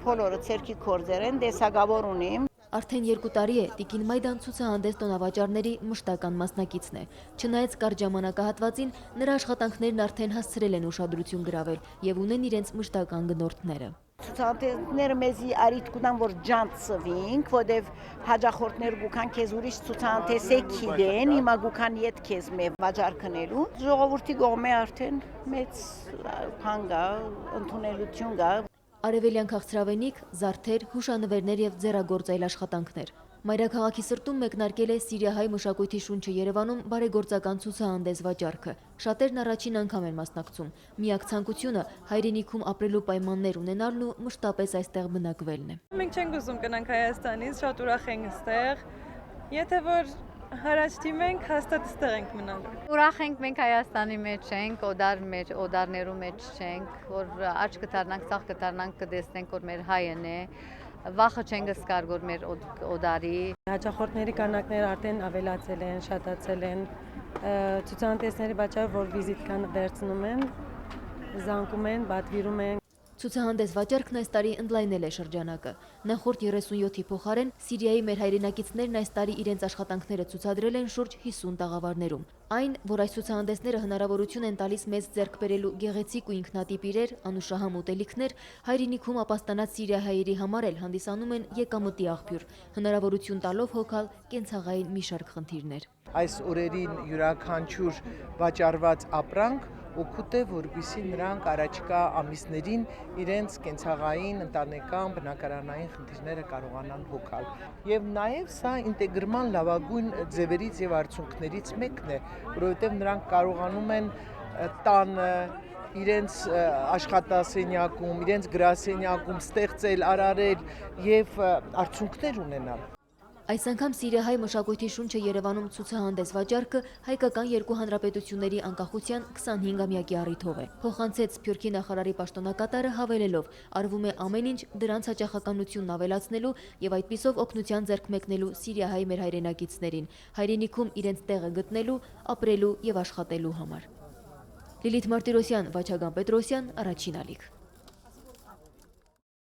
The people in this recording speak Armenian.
բոլորը ցերքի կորձեր են, դեսագավոր ունիմ։ Արդեն 2 տարի է Տիկին Մայդան ցուցահանդես տոնավաճառների մշտական մասնակիցն է։ Չնայած կարճ ժամանակահատվածին նրա աշխատանքներն արդեն հասցրել են ուշադրություն գրավել եւ ունեն իրենց մշտական գնորդները։ Ցուցահանդեսները մեզի արիտ կունան, որ ջանցվինք, որտեվ հաջախորդներ գուքան քեզ ուրիշ ցուցահանդեսե քիդեն, հիմա գուքան իդ քեզ մե վաճառքնելու։ Ժողովրդի կողմէ արդեն մեծ փանգա, ընդունելություն կա։ Արևելյան քաղցրավենիք, զարդեր, հուշանվերներ եւ ձեռագործ այլ աշխատանքներ։ Մայրաքաղաքի սրտում մեկնարկել է Սիրիահայ մշակույթի շունչը Երևանում բարեգործական ցուցահանդես վաճառքը։ Շատերն առաջին անգամ են մասնակցում։ Միակ ցանկությունը հայրենիքում ապրելու պայմաններ ունենալն ու մշտապես այստեղ բնակվելն է։ Մենք չենք ուզում գնանք Հայաստանից, շատ ուրախ ենք այստեղ։ Եթե որ հարաճ դիմենք, հաստատ այստեղ ենք մնալու։ Ուրախ ենք մենք Հայաստանի մեջ ենք, օդարներու մեջ չենք, որ աչք կդառնանք, ցախ կդառնանք, կտեսնենք, որ մեր հայն է։ Վախը չենք զգար, որ մեր օդարի։ Հաճախորդների կանակները արդեն ավելացել են, շատացել են։ Ցուցահանդեսների պատճառով, որ վիզիտկան վերցնում են, զանգում են, պատվիրում են։ Ցուցահանդես վաճառքն այս տարի ընդլայնել է շրջանակը։ Նախորդ 37-ի փոխարեն Սիրիայի մեր հայրենակիցներն այս տարի իրենց աշխատանքները ցուցադրել են շուրջ 50 տաղավարներում։ Այն, որ այս ցուցահանդեսները հնարավորություն են տալիս մեզ ձեռք բերելու գեղեցիկ ու ինքնատիպ իրեր, անուշահամ ուտելիքներ, հայրենիքում ապաստանած սիրիահայերի համար էլ հանդիսանում են եկամտի աղբյուր, հնարավորություն տալով հոգալ կենցաղային մի շարք խնդիրներ։ Այս օրերին յուրաքանչյուր վաճառված ապրանք օգուտ է, որպեսզի նրանք առաջիկա ամիսներին իրենց կենցաղային, ընտանեկան, բնակարանային խնդիրները կարողանան հոգալ։ Եվ նաև սա ինտեգրման լավագույն ձևերից եւ արդյունքներից մեկն է, որովհետեւ նրանք կարողանում են տանը իրենց աշխատասենյակում, իրենց գրասենյակում ստեղծել, արարել եւ արդյունքներ ունենալ։ Այս անգամ Սիրիահայ մշակույթի շունչը Երևանում ցուցահանդես վաճառքը հայկական երկու հանրապետությունների անկախության 25-ամյակի առիթով է։ Փոխանցեց Սփյուռքի նախարարի պաշտոնակատարը հավելելով. արվում է ամեն ինչ դրանց հաճախականությունն ավելացնելու եւ այդպիսով օգնության ձեռք մեկնելու Սիրիահայ մեր հայրենակիցներին, հայրենիքում իրենց տեղը գտնելու, ապրելու եւ աշխատելու համար։ Լիլիթ Մարտիրոսյան, Վաչագան Պետրոսյան, Առաջին ալիք։